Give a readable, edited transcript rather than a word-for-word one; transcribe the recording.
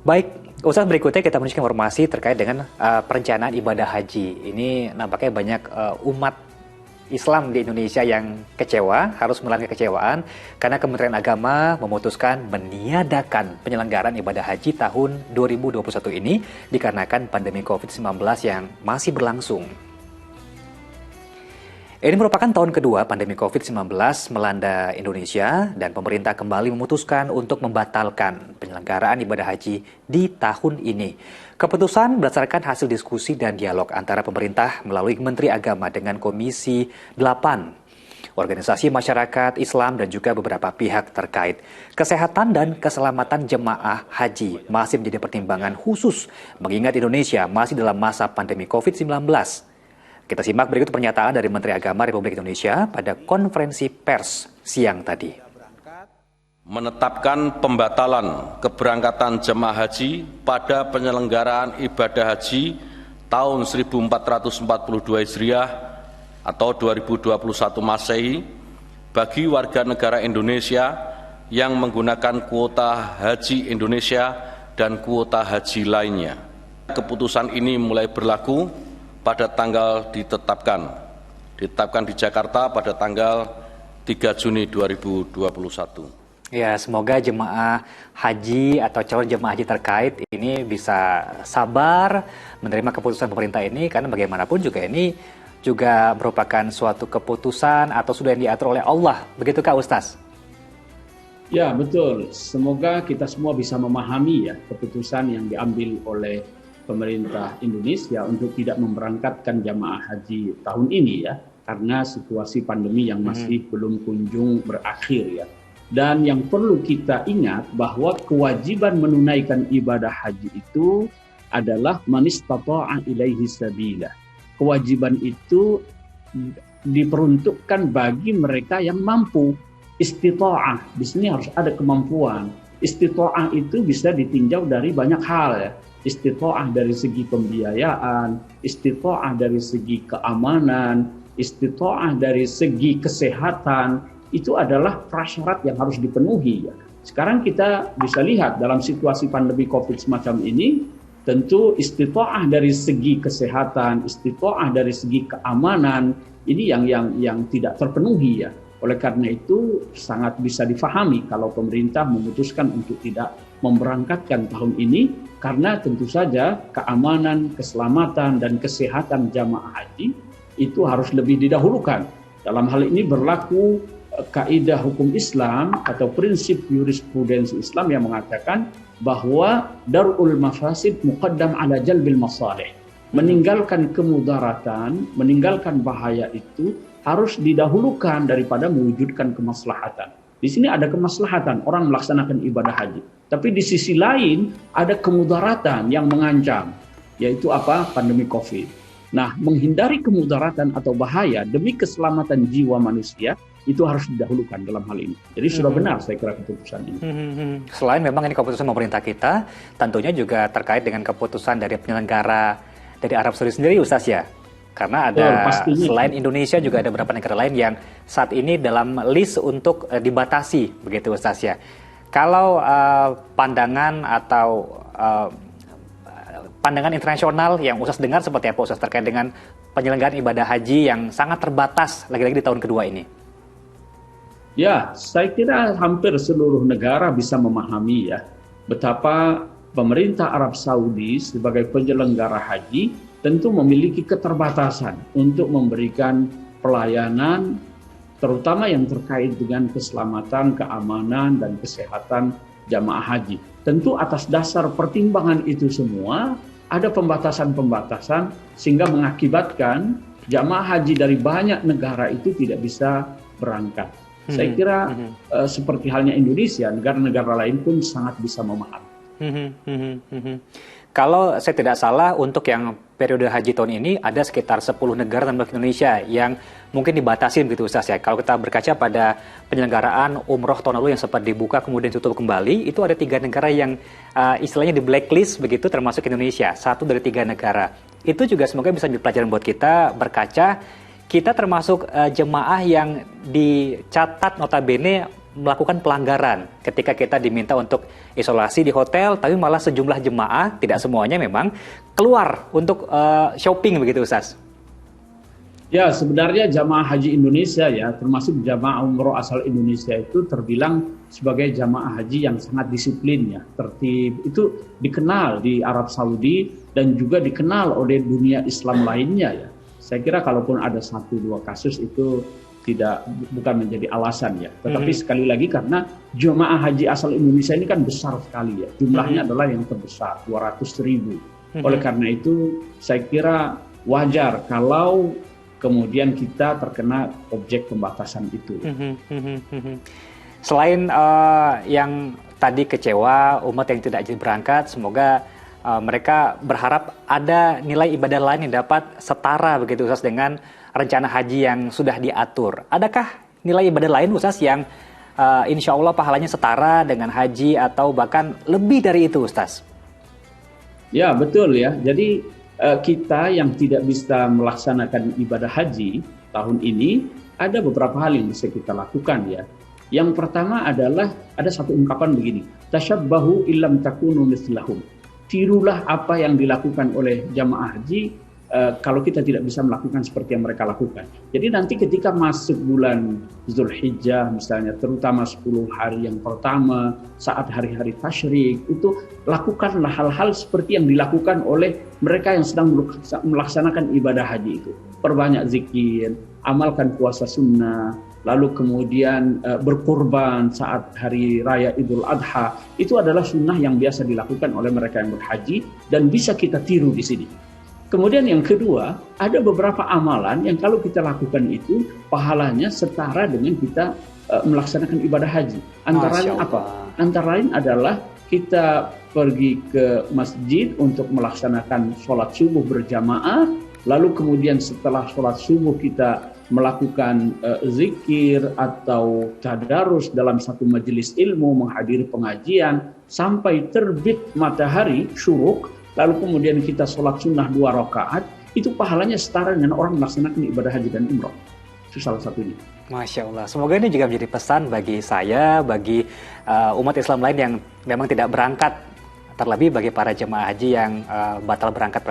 Baik, Ustaz, berikutnya kita menuju informasi terkait dengan perencanaan ibadah haji. Ini nampaknya banyak umat Islam di Indonesia yang kecewa, harus menelan kekecewaan karena Kementerian Agama memutuskan meniadakan penyelenggaraan ibadah haji tahun 2021 ini dikarenakan pandemi COVID-19 yang masih berlangsung. Ini merupakan tahun kedua pandemi COVID-19 melanda Indonesia dan pemerintah kembali memutuskan untuk membatalkan penyelenggaraan ibadah haji di tahun ini. Keputusan berdasarkan hasil diskusi dan dialog antara pemerintah melalui Menteri Agama dengan Komisi 8, organisasi masyarakat Islam dan juga beberapa pihak terkait. Kesehatan dan keselamatan jemaah haji masih menjadi pertimbangan khusus mengingat Indonesia masih dalam masa pandemi COVID-19. Kita simak berikut pernyataan dari Menteri Agama Republik Indonesia pada konferensi pers siang tadi. Menetapkan pembatalan keberangkatan jemaah haji pada penyelenggaraan ibadah haji tahun 1442 Hijriah atau 2021 Masehi bagi warga negara Indonesia yang menggunakan kuota haji Indonesia dan kuota haji lainnya. Keputusan ini mulai berlaku pada tanggal ditetapkan di Jakarta pada tanggal 3 Juni 2021. Ya, semoga jemaah haji atau calon jemaah haji terkait ini bisa sabar menerima keputusan pemerintah ini, karena bagaimanapun juga ini juga merupakan suatu keputusan atau sudah yang diatur oleh Allah. Begitukah Ustaz? Ya, betul. Semoga kita semua bisa memahami ya keputusan yang diambil oleh pemerintah Indonesia untuk tidak memberangkatkan jamaah haji tahun ini ya, karena situasi pandemi yang masih belum kunjung berakhir ya. Dan yang perlu kita ingat bahwa kewajiban menunaikan ibadah haji itu adalah man istata'a ilaihi sabila. Kewajiban itu diperuntukkan bagi mereka yang mampu. Istita'ah, di sini harus ada kemampuan. Istita'ah itu bisa ditinjau dari banyak hal ya. Istita'ah dari segi pembiayaan, istita'ah dari segi keamanan, istita'ah dari segi kesehatan, itu adalah prasyarat yang harus dipenuhi ya. Sekarang kita bisa lihat dalam situasi pandemi COVID semacam ini, tentu istita'ah dari segi kesehatan, istita'ah dari segi keamanan, ini yang tidak terpenuhi ya. Oleh karena itu sangat bisa difahami kalau pemerintah memutuskan untuk tidak memberangkatkan tahun ini, karena tentu saja keamanan, keselamatan, dan kesehatan jamaah haji itu harus lebih didahulukan. Dalam hal ini berlaku kaidah hukum Islam atau prinsip jurisprudensi Islam yang mengatakan bahwa darul mafasid muqaddam ala jalbil masalih. Meninggalkan kemudaratan, meninggalkan bahaya itu harus didahulukan daripada mewujudkan kemaslahatan. Di sini ada kemaslahatan orang melaksanakan ibadah haji. Tapi di sisi lain ada kemudaratan yang mengancam, yaitu apa? Pandemi COVID. Nah, menghindari kemudaratan atau bahaya demi keselamatan jiwa manusia itu harus didahulukan dalam hal ini. Jadi sudah benar saya kira keputusan ini. Selain memang ini keputusan pemerintah kita, tentunya juga terkait dengan keputusan dari penyelenggara dari Arab Saudi sendiri, Ustaz ya. Karena ada selain Indonesia juga ada beberapa negara lain yang saat ini dalam list untuk dibatasi, begitu Ustaz ya. Kalau pandangan atau pandangan internasional yang Ustaz dengar seperti apa Ustaz terkait dengan penyelenggaraan ibadah haji yang sangat terbatas lagi-lagi di tahun kedua ini? Ya, saya kira hampir seluruh negara bisa memahami ya betapa pemerintah Arab Saudi sebagai penyelenggara haji tentu memiliki keterbatasan untuk memberikan pelayanan terutama yang terkait dengan keselamatan, keamanan, dan kesehatan jamaah haji. Tentu atas dasar pertimbangan itu semua ada pembatasan-pembatasan sehingga mengakibatkan jamaah haji dari banyak negara itu tidak bisa berangkat. Saya kira seperti halnya Indonesia, negara-negara lain pun sangat bisa memahami. Kalau saya tidak salah, untuk yang periode haji tahun ini ada sekitar 10 negara termasuk Indonesia yang mungkin dibatasi begitu Ustaz ya. Kalau kita berkaca pada penyelenggaraan umroh tahun lalu yang sempat dibuka kemudian tutup kembali, itu ada 3 negara yang istilahnya di blacklist begitu, termasuk Indonesia, 1 dari 3 negara. Itu juga semoga bisa menjadi pelajaran buat kita berkaca. Kita termasuk jemaah yang dicatat notabene melakukan pelanggaran ketika kita diminta untuk isolasi di hotel, tapi malah sejumlah jemaah, tidak semuanya memang, keluar untuk shopping begitu Ustaz? Ya, sebenarnya jamaah haji Indonesia ya, termasuk jamaah umroh asal Indonesia itu terbilang sebagai jamaah haji yang sangat disiplin ya, tertib. Itu dikenal di Arab Saudi dan juga dikenal oleh dunia Islam lainnya ya. Saya kira kalaupun ada 1-2 kasus itu bukan menjadi alasan ya. Tetapi sekali lagi karena jemaah haji asal Indonesia ini kan besar sekali ya. Jumlahnya adalah yang terbesar, 200.000. Oleh karena itu saya kira wajar kalau kemudian kita terkena objek pembatasan itu. Selain yang tadi kecewa umat yang tidak jadi berangkat, semoga mereka berharap ada nilai ibadah lain yang dapat setara begitu Ustaz dengan rencana haji yang sudah diatur. Adakah nilai ibadah lain Ustaz yang insya Allah pahalanya setara dengan haji atau bahkan lebih dari itu Ustaz? Ya betul ya, jadi kita yang tidak bisa melaksanakan ibadah haji tahun ini, ada beberapa hal yang bisa kita lakukan ya. Yang pertama adalah ada satu ungkapan begini, tashabbahu illam takunu mislahum. Tirulah apa yang dilakukan oleh jamaah haji kalau kita tidak bisa melakukan seperti yang mereka lakukan. Jadi nanti ketika masuk bulan Zulhijjah misalnya, terutama 10 hari yang pertama saat hari-hari tasyrik, itu lakukanlah hal-hal seperti yang dilakukan oleh mereka yang sedang melaksanakan ibadah haji itu. Perbanyak zikir, amalkan puasa sunnah, lalu kemudian berkurban saat hari raya Idul Adha. Itu adalah sunnah yang biasa dilakukan oleh mereka yang berhaji dan bisa kita tiru di sini. Kemudian yang kedua, ada beberapa amalan yang kalau kita lakukan itu pahalanya setara dengan kita melaksanakan ibadah haji. Antara lain apa? Antara lain adalah kita pergi ke masjid untuk melaksanakan sholat subuh berjamaah, lalu kemudian setelah sholat subuh kita melakukan zikir atau tadarus dalam satu majelis ilmu, menghadiri pengajian sampai terbit matahari syuruk, lalu kemudian kita sholat sunnah 2 rakaat, itu pahalanya setara dengan orang melaksanakan ibadah haji dan umroh. Itu salah satunya. Masya Allah. Semoga ini juga menjadi pesan bagi saya, bagi umat Islam lain yang memang tidak berangkat, terlebih bagi para jemaah haji yang batal berangkat